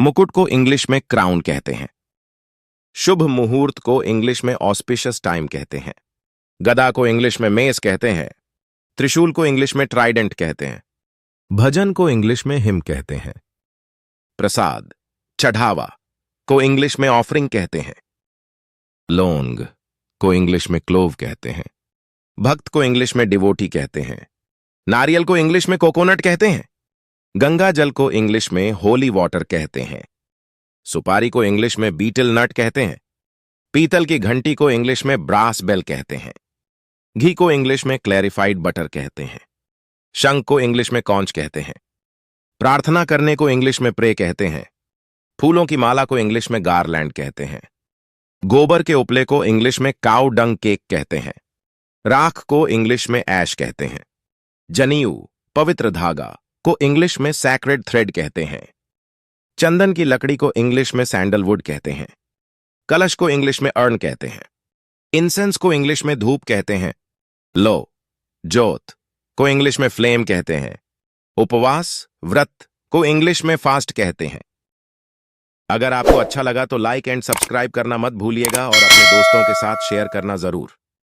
मुकुट को इंग्लिश में क्राउन कहते हैं। शुभ मुहूर्त को इंग्लिश में ऑस्पिशियस टाइम कहते हैं। गदा को इंग्लिश में मेस कहते हैं। त्रिशूल को इंग्लिश में ट्राइडेंट कहते हैं। भजन को इंग्लिश में हिम कहते हैं। प्रसाद, चढ़ावा को इंग्लिश में ऑफरिंग कहते हैं। लौंग को इंग्लिश में क्लोव कहते हैं। भक्त को इंग्लिश में डिवोटी कहते हैं। नारियल को इंग्लिश में कोकोनट कहते हैं। गंगा जल को इंग्लिश में होली वाटर कहते हैं। सुपारी को इंग्लिश में बीटल नट कहते हैं। पीतल की घंटी को इंग्लिश में ब्रास बेल कहते हैं। घी को इंग्लिश में क्लैरिफाइड बटर कहते हैं। शंख को इंग्लिश में कॉन्च कहते हैं। प्रार्थना करने को इंग्लिश में प्रे कहते हैं। फूलों की माला को इंग्लिश में गारलैंड कहते हैं। गोबर के उपले को इंग्लिश में काउ डंग केक कहते हैं। राख को इंग्लिश में ऐश कहते हैं। जनेऊ, पवित्र धागा को इंग्लिश में सैक्रेड थ्रेड कहते हैं। चंदन की लकड़ी को इंग्लिश में सैंडलवुड कहते हैं। कलश को इंग्लिश में अर्न कहते हैं। इंसेंस को इंग्लिश में धूप कहते हैं। लो, जोत को इंग्लिश में फ्लेम कहते हैं। उपवास, व्रत को इंग्लिश में फास्ट कहते हैं। अगर आपको अच्छा लगा तो लाइक एंड सब्सक्राइब करना मत भूलिएगा और अपने दोस्तों के साथ शेयर करना जरूर।